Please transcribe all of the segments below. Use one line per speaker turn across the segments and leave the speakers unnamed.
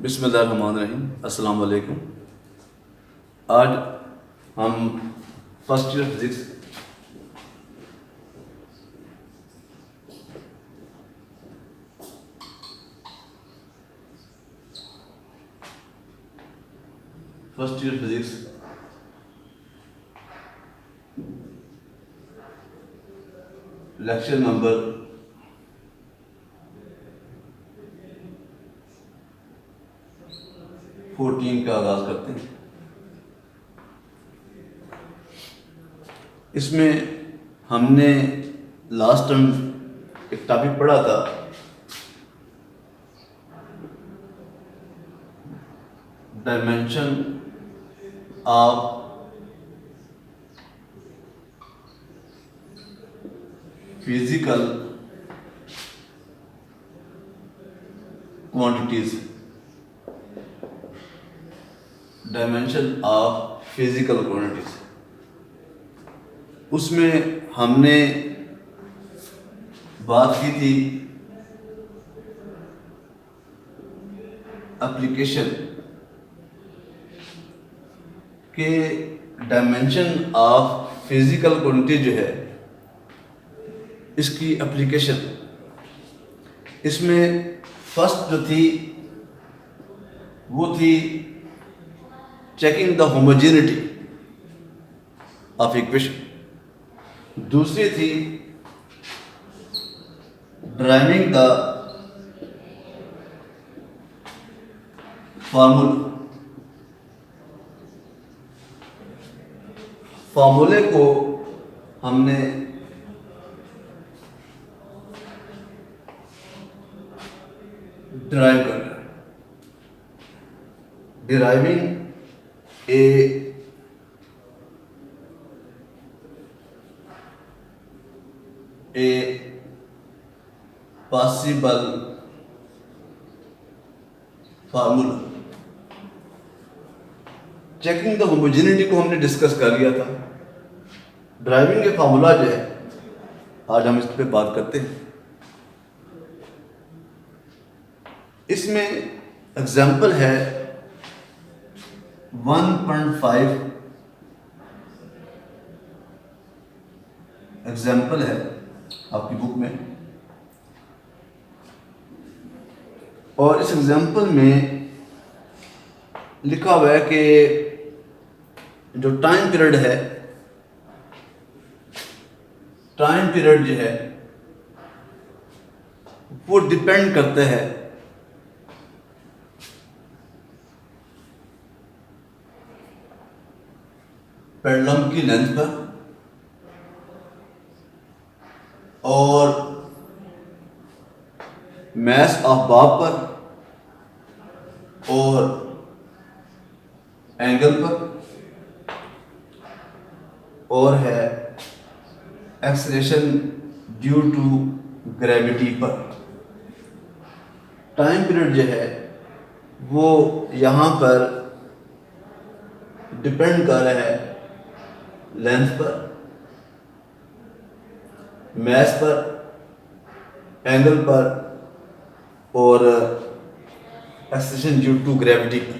बिस्मिल्लाहिर्रहमानिर्रहीम। अस्सलाम वालेकुम। आज हम first year physics lecture number 14 का आगाज़ करते हैं। इसमें हमने लास्ट टाइम एक टॉपिक पढ़ा था, dimension of physical quantities. Dimension of physical quantities, उसमें हमने बात की थी एप्लीकेशन के डायमेंशन ऑफ फिजिकल क्वांटिटी जो है इसकी एप्लीकेशन। इसमें फर्स्ट जो थी वो थी checking the homogeneity of equation, दूसरी थी ड्राइविंग द फार्मूले को हमने ड्राइव करना है, deriving a possible formula. Checking the homogeneity को हमने डिस्कस कर लिया था। ड्राइविंग ए फार्मूला जो है आज हम इस पे बात करते हैं। इसमें एग्जाम्पल है 1.5 एग्जाम्पल है आपकी बुक में, और इस एग्जाम्पल में लिखा हुआ है कि जो टाइम पीरियड है, टाइम पीरियड जो है वो डिपेंड करता है पेंडुलम की लेंथ पर और मैस ऑफ बॉब पर और एंगल पर, और है एक्सेलरेशन ड्यू टू ग्रेविटी पर। टाइम पीरियड जो है वो यहाँ पर डिपेंड कर रहा है लेंथ पर, मैस पर, एंगल पर और एक्सेलरेशन ड्यू टू ग्रेविटी पर।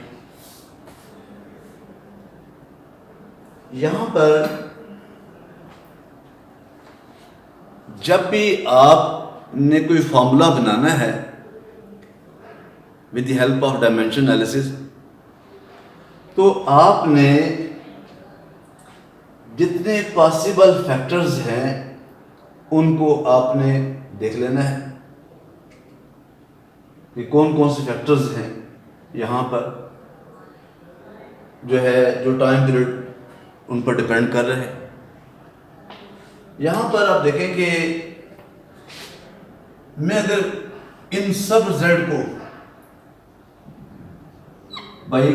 यहाँ पर जब भी आपने कोई फॉर्मूला बनाना है with the help of dimension analysis, तो आपने जितने पॉसिबल फैक्टर्स हैं उनको आपने देख लेना है कि कौन कौन से फैक्टर्स हैं यहाँ पर जो है जो टाइम पीरियड उन पर डिपेंड कर रहे हैं। यहाँ पर आप देखें कि मैं अगर इन सब z को बाई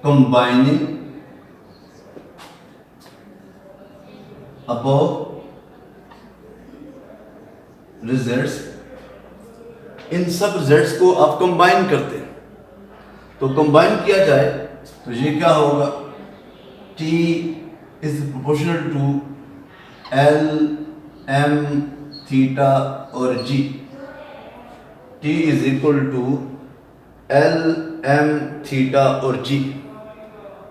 कंबाइनिंग above रिजल्ट्स, इन सब रिजल्ट्स को आप कंबाइन करते हैं, तो कंबाइन किया जाए तो ये क्या होगा, T is proportional to L M theta और G। T is equal to L M theta और जी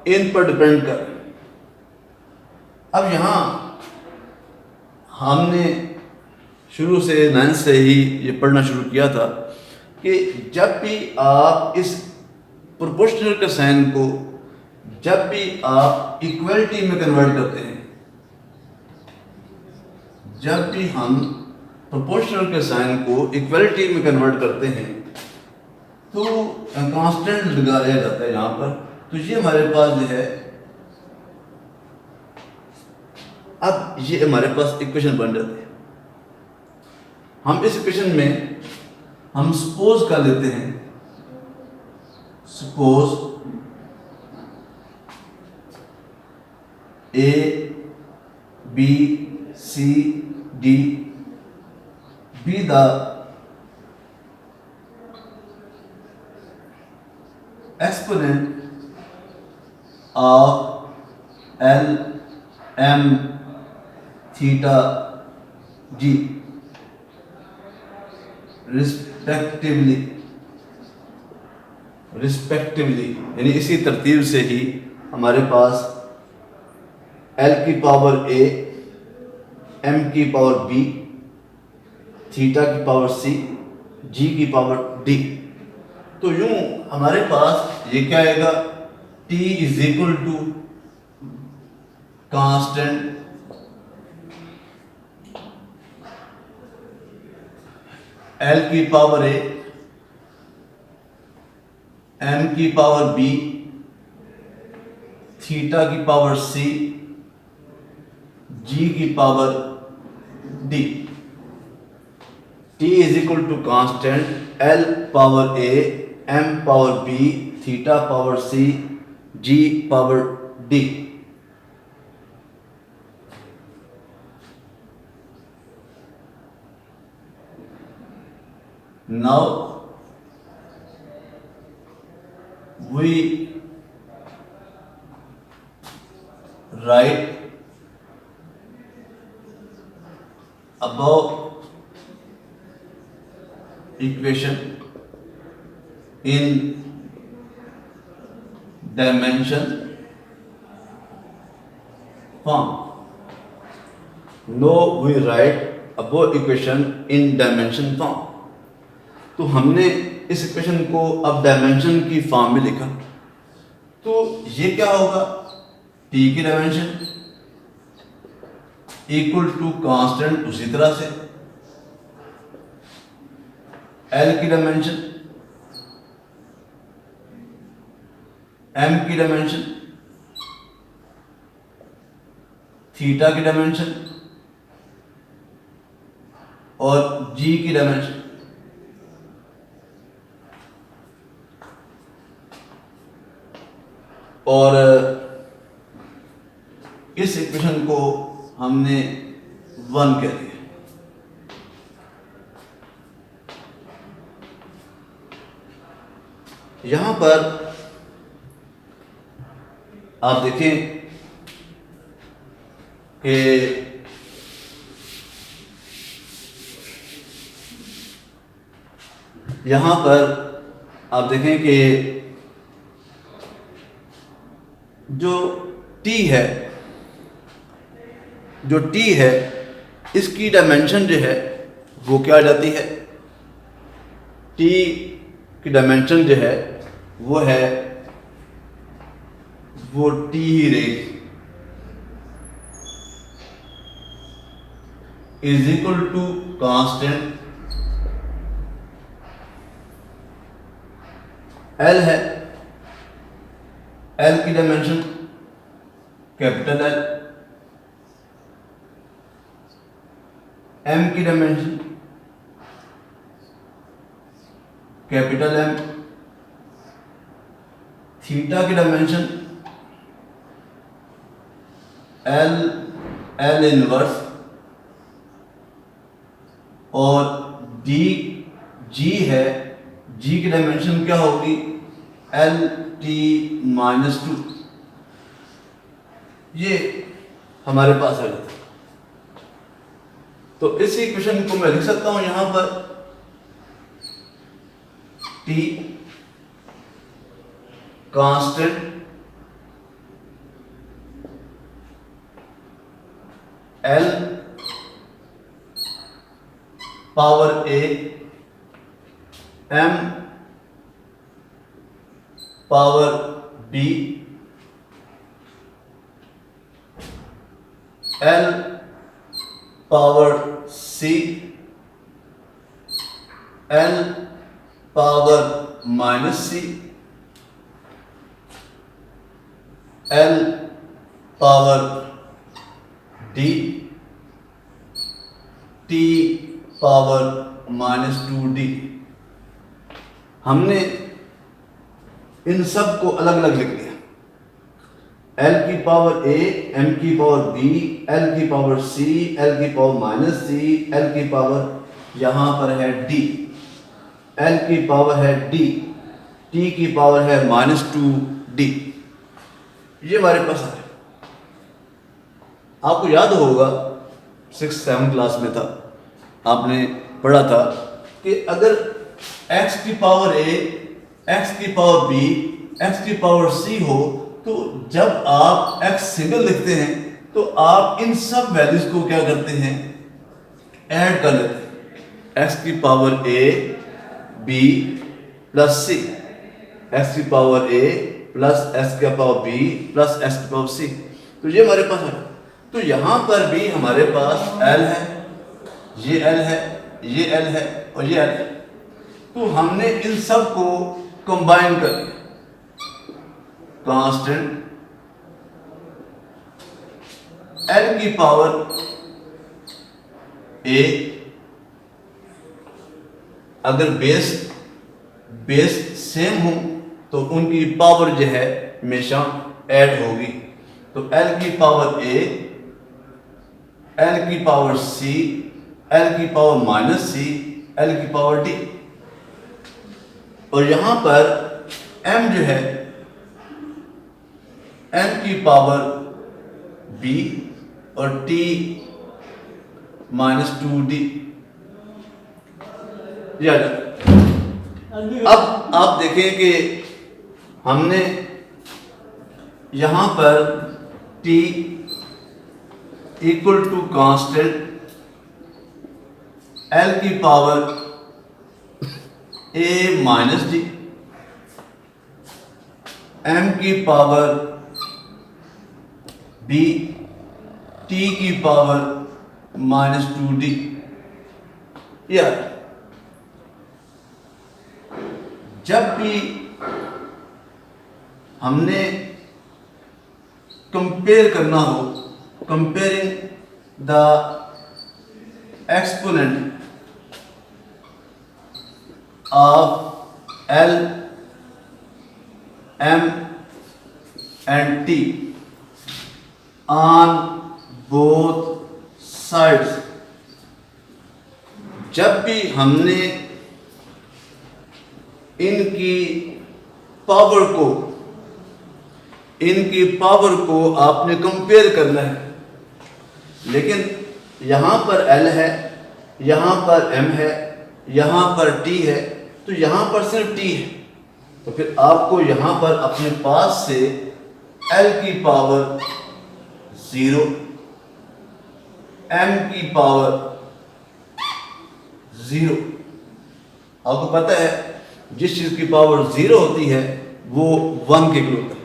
इन पर डिपेंड कर। अब यहाँ हमने शुरू से 9th से ही ये पढ़ना शुरू किया था कि जब भी आप इस प्रोपोर्शनल के साइन को जब भी आप इक्वलिटी में कन्वर्ट करते हैं, जब भी हम प्रोपोर्शनल के साइन को इक्वलिटी में कन्वर्ट करते हैं तो कांस्टेंट लगाया जाता है यहाँ पर। तो ये हमारे पास जो है, अब ये हमारे पास इक्वेशन बन जाती है। हम इस इक्वेशन में हम सपोज कर लेते हैं, suppose A B C D be the exponent of L M theta G respectively यानी इसी तरतीब से ही हमारे पास L की पावर A, M की पावर B, थीटा की पावर C, G की पावर D। तो यूं हमारे पास ये क्या आएगा, T is equal to constant L की पावर A, M की पावर B, थीटा की पावर C, G की power D। T is equal to constant L power A, M power B, theta power C, G power D। Now we write above equation in dimension form। Now we write above equation in dimension form। तो हमने इस equation को अब dimension की form में लिखा, तो ये क्या होगा, t की डायमेंशन इक्वल टू कांस्टेंट, उसी तरह से L की डायमेंशन, M की डायमेंशन, थीटा की डायमेंशन और G की डायमेंशन। और इस इक्वेशन को हमने 1 कह दिया। यहां पर आप देखें कि यहां पर आप देखें कि जो t है, जो t है इसकी डायमेंशन जो है वो क्या आ जाती है, t की डायमेंशन जो है वो है वो t ही रहेगी, is equal to constant L है, L की डायमेंशन कैपिटल L, M की डायमेंशन कैपिटल M, थीटा की डायमेंशन L इनवर्स और G है, G की डायमेंशन क्या होगी, LT-2। ये हमारे पास है। तो इस इक्वेशन को मैं लिख सकता हूं यहां पर T constant L power A M power B L power C L power -C L power D T power -2D। हमने इन सब को अलग अलग लिख लिया। L की पावर A, M की पावर B, L की पावर C, L की पावर -C, L की पावर यहां पर है D, L की पावर है D, T की पावर है -2D। ये हमारे पास है। आपको याद होगा 6-7 क्लास में था, आपने पढ़ा था कि अगर x की पावर A, x की पावर B, x की पावर C हो तो जब आप x सिंगल लिखते हैं तो आप इन सब वैल्यूज को क्या करते हैं, ऐड कर लेते हैं। x की power A B plus C, x की पावर A प्लस x की पावर B प्लस x की पावर C। तो ये हमारे पास है। तो यहां पर भी हमारे पास L है, ये L है, ये L है और ये L है। तो हमने इन सब को कंबाइन कर दिया। कांस्टेंट L की पावर A, अगर बेस सेम हो तो उनकी पावर जो है हमेशा ऐड होगी। तो L की पावर A, L की पावर C, L की पावर -C, L की पावर D। और यहां पर M जो है M की पावर B और T -2D। अब आप देखें कि हमने यहां पर T equal to constant L की पावर A -D, M की पावर B, T की पावर -2D। यार जब भी हमने कंपेयर करना हो, comparing the exponent of L, M and T on both sides, जब भी हमने इनकी पावर को आपने कंपेयर करना है। लेकिन यहां पर L है, यहां पर M है, यहां पर T है, तो यहां पर सिर्फ T है। तो फिर आपको यहां पर अपने पास से L की पावर 0, M की पावर 0, आपको पता है जिस चीज की पावर 0 होती है वो 1 के इक्वल होता है।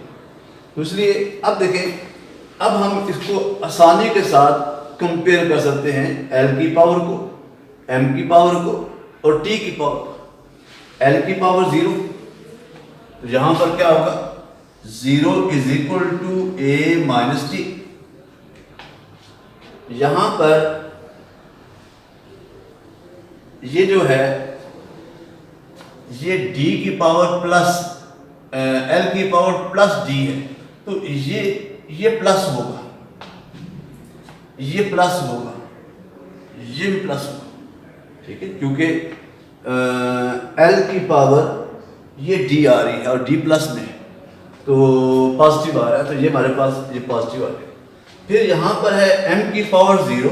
तो इसलिए अब देखें, अब हम इसको आसानी के साथ कंपेयर कर सकते हैं L की पावर को, M की पावर को और T की पावर को। L की पावर 0, तो यहां पर क्या होगा, 0 is equal to A - T। यहां पर ये जो है ये D की पावर प्लस L की पावर प्लस D है, तो ये प्लस होगा, ये प्लस होगा, ये भी प्लस होगा, ठीक है, क्योंकि L की पावर ये D आ रही है और D प्लस में है तो पॉजिटिव आ रहा है, तो ये हमारे पास ये पॉजिटिव आ गया। फिर यहां पर है M की पावर 0,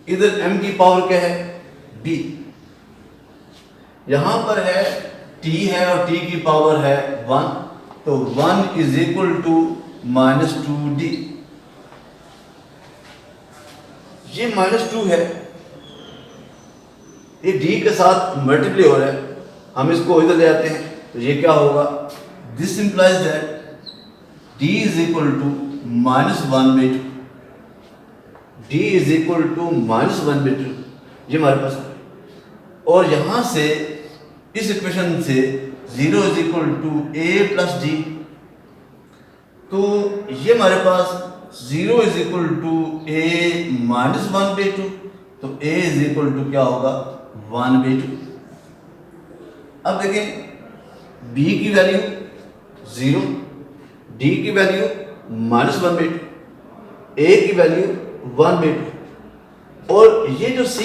इधर M की पावर क्या है, B। यहां पर है T है और T की पावर है 1, तो 1 इज इक्वल टू -2d। ये -2 है, ये d के साथ मल्टीप्लाई हो रहा है, हम इसको इधर ले आते हैं तो ये क्या होगा, this implies that d is equal to -1/2। d is equal to -1/2, ये हमारे पास है। और यहां से इस इक्वेशन से 0 is equal to a plus d, तो ये हमारे पास 0 इज इक्वल टू a -1/2, तो a इज इक्वल टू क्या होगा, 1/2। अब देखें b की वैल्यू 0, d की वैल्यू -1/2, a की वैल्यू 1/2, और ये जो c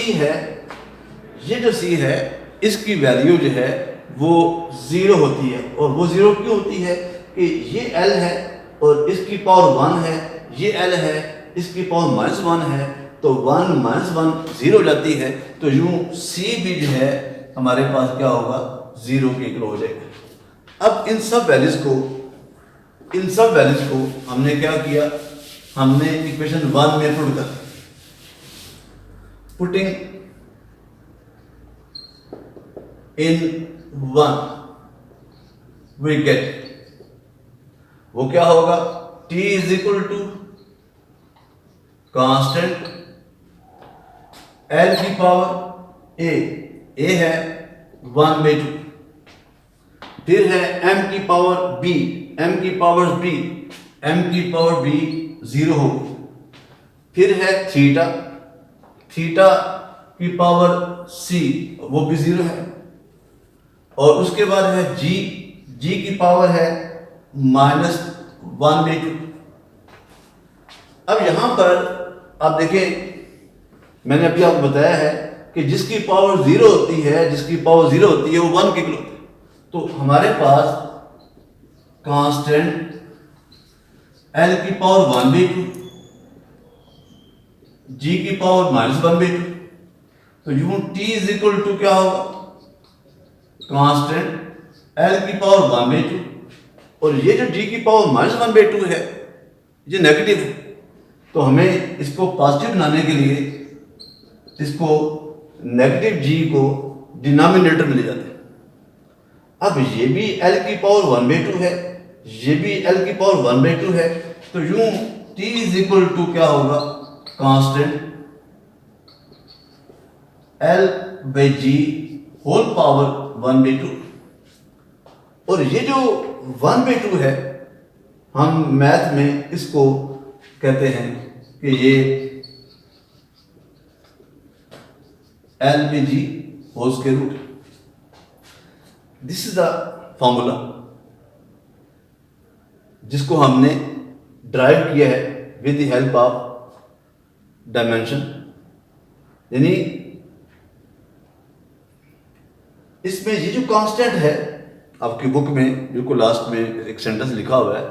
है इसकी वैल्यू जो है वो 0 होती है। और वो 0 क्यों होती है कि ये l है और इसकी पावर 1 है, ये l है इसकी पावर -1 है, तो 1 -1 0 हो जाती है, तो यूं c भी जो है हमारे पास क्या होगा, 0 के इक्वल हो जाएगा। अब इन सब वैल्यूज को हमने क्या किया, हमने इक्वेशन 1 में पुट कर, पुटिंग इन 1 वी गेट, वो क्या होगा, t is equal to constant l की पावर a है 1/2, फिर है m की पावर b, m की पावर b, m की पावर b 0 होगी, फिर है थीटा की पावर c, वो भी 0 है, और उसके बाद है g की पावर है -1/2। अब यहां पर आप देखें, मैंने अभी आपको बताया है कि जिसकी पावर 0 होती है वो 1 के इक्वल होती है। तो हमारे पास कांस्टेंट l की पावर 1/2, g की पावर -1/2, तो यूं t इज इक्वल टू क्या होगा, कांस्टेंट l की पावर 1/2, और ये जो g की पावर -1/2 है ये नेगेटिव है, तो हमें इसको पॉजिटिव बनाने के लिए इसको नेगेटिव g को डिनोमिनेटर में ले जाते हैं। अब ये भी l की पावर 1/2 है, ये भी l की पावर 1/2 है, तो यूं t इज इक्वल टू क्या होगा, कांस्टेंट l/g होल पावर 1/2, और ये जो 1/2 है हम मैथ में इसको कहते हैं कि ये l/g whole square root. This is the formula जिसको हमने ड्राइव किया है with the help of dimension, यानी इसमें ये जो कांस्टेंट है, आपकी बुक में बिल्कुल लास्ट में एक सेंटेंस लिखा हुआ है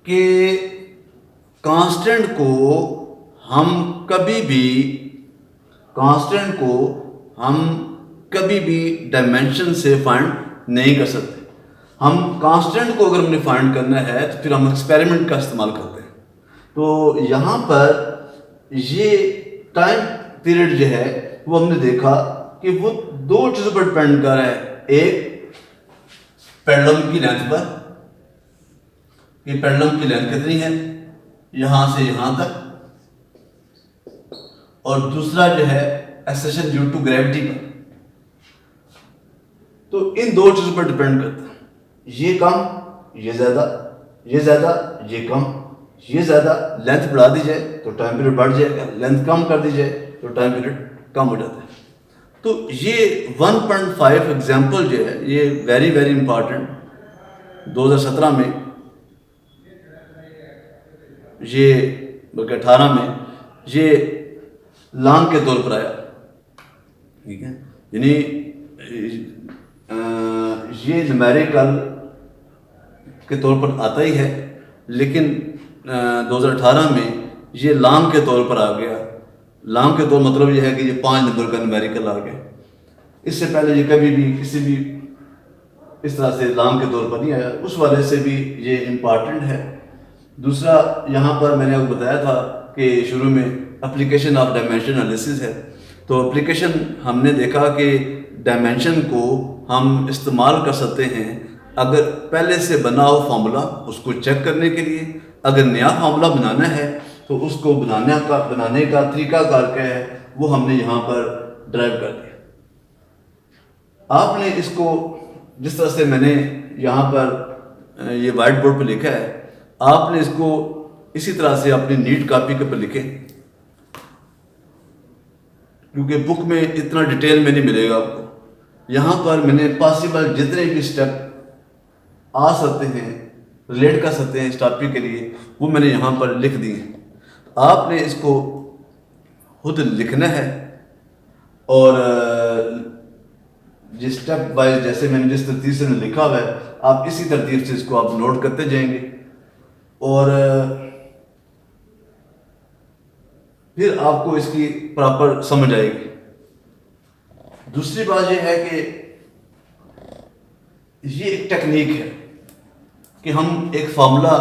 कि कांस्टेंट को हम कभी भी डायमेंशन से फाइंड नहीं कर सकते। हम कांस्टेंट को अगर हमने फाइंड करना है तो फिर हम एक्सपेरिमेंट का इस्तेमाल करते हैं। तो यहाँ पर ये टाइम पीरियड जो है वो हमने देखा कि वो दो चीज़ों पर डिपेंड कर रहा है, एक पेंडुलम की लेंथ पर, कि पेंडुलम की लेंथ कितनी है यहाँ से यहाँ तक, और दूसरा जो है एक्सेलरेशन ड्यू टू ग्रेविटी पर। तो इन दो चीज़ों पर डिपेंड करता है, ये कम ये ज़्यादा, ये ज़्यादा ये कम, ये ज़्यादा, लेंथ बढ़ा दी जाए तो टाइम पीरियड बढ़ जाएगा, लेंथ कम कर दी जाए तो टाइम पीरियड कम हो जाता है। तो ये 1.5 एग्जाम्पल जो है ये वेरी वेरी इंपॉर्टेंट 2017 में, ये बल्कि 18 में ये लॉन्ग के तौर पर आया, ठीक है, यानी ये न्यूमेरिकल के तौर पर आता ही है, लेकिन 2018 में ये लॉन्ग के तौर पर आ गया। लॉन्ग के तौर मतलब ये है कि ये 5 नंबर का न्यूमेरिकल आ गया। इससे पहले ये कभी भी किसी भी इस तरह से लाम के तौर पर नहीं आया, उस वाले से भी ये इम्पॉर्टेंट है। दूसरा, यहाँ पर मैंने आपको बताया था कि शुरू में एप्लीकेशन ऑफ डायमेंशन एनालिसिस है। तो एप्लीकेशन हमने देखा कि डायमेंशन को हम इस्तेमाल कर सकते हैं अगर पहले से बना हो फार्मूला उसको चेक करने के लिए, अगर नया फार्मूला बनाना है तो उसको बनाने का तरीकाकार क्या है वो हमने यहाँ पर ड्राइव कर दिया। आपने इसको जिस तरह से मैंने यहाँ पर ये वाइट बोर्ड पर लिखा है, आपने इसको इसी तरह से अपनी नीट कॉपी के ऊपर लिखें, क्योंकि बुक में इतना डिटेल में नहीं मिलेगा आपको। यहाँ पर मैंने पॉसिबल जितने भी स्टेप आ सकते हैं, रिलेट कर सकते हैं इस टॉपिक के लिए, वो मैंने यहाँ पर लिख दिए। आपने इसको खुद लिखना है और जिस स्टेप वाइज जैसे मैंने जिस तरतीब से लिखा हुआ है आप इसी तरतीब से इसको आप नोट करते जाएंगे और फिर आपको इसकी प्रॉपर समझ आएगी। दूसरी बात यह है कि ये एक टेक्निक है कि हम एक फार्मूला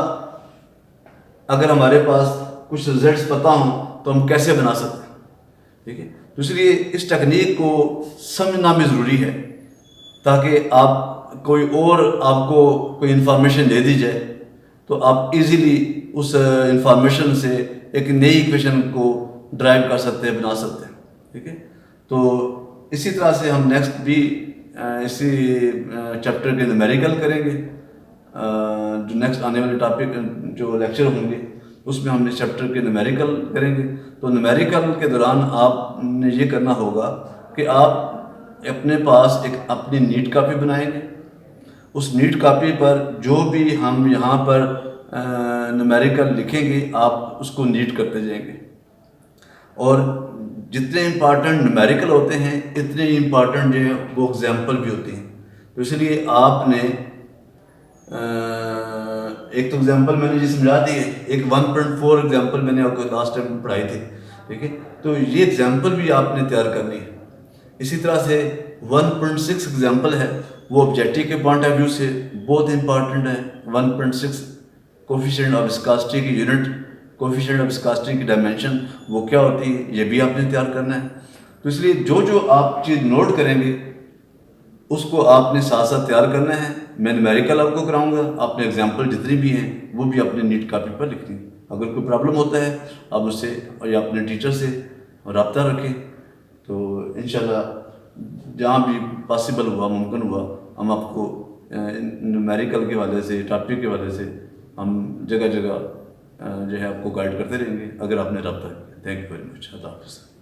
अगर हमारे पास कुछ रिजल्ट्स पता हो तो हम कैसे बना सकते हैं, ठीक है। तो इसलिए इस टेक्निक को समझना भी ज़रूरी है ताकि आप कोई और आपको कोई इंफॉर्मेशन दे दी जाए तो आप इजीली उस इंफॉर्मेशन से एक नई इक्वेशन को ड्राइव कर सकते हैं, बना सकते हैं, ठीक है। तो इसी तरह से हम नेक्स्ट भी इसी चैप्टर के न्यूमेरिकल करेंगे। जो नेक्स्ट आने वाले टॉपिक जो लेक्चर होंगे उसमें हम इस चैप्टर के न्यूमेरिकल करेंगे। तो न्यूमेरिकल के दौरान आपने ये करना होगा कि आप अपने पास एक अपनी नीट कॉपी बनाएंगे। उस नीट कॉपी पर जो भी हम यहाँ पर न्यूमेरिकल लिखेंगे आप उसको नीट करते जाएंगे और जितने इम्पॉर्टेंट न्यूमेरिकल होते हैं इतने इम्पॉर्टेंट जो है वो एग्जाम्पल भी होते हैं। तो इसलिए आपने एक तो एग्जाम्पल मैंने जी समझा दी है, एक 1.4 एग्जाम्पल मैंने आपको लास्ट टाइम पढ़ाई थी, ठीक है। तो ये एग्जाम्पल भी आपने तैयार करनी है। इसी तरह से 1.6 एग्जाम्पल है, वो ऑब्जेक्टिव के पॉइंट ऑफ व्यू से बहुत इंपॉर्टेंट है। 1.6 कोफिशिएंट ऑफ विस्कोसिटी की यूनिट, कोफिशिएंट ऑफ विस्कोसिटी की डायमेंशन वो क्या होती है, ये भी आपने तैयार करना है। तो इसलिए जो जो आप चीज़ नोट करेंगे उसको आपने साथ साथ तैयार करना है। मैं न्यूमेरिकल आपको कराऊंगा, आपने एग्जाम्पल जितनी भी हैं वो भी अपने नीट कॉपी पर लिखनी है। अगर कोई प्रॉब्लम होता है आप उससे या अपने टीचर से रब्ता रखें। तो इंशाल्लाह जहाँ भी पॉसिबल हुआ, मुमकिन हुआ, हम आपको न्यूमेरिकल के हवाले से, टॉपिक के हवाले से हम जगह जगह जो है आपको गाइड करते रहेंगे अगर आपने रब्ता किया। Thank you very much. अल्लाह हाफ़िज़।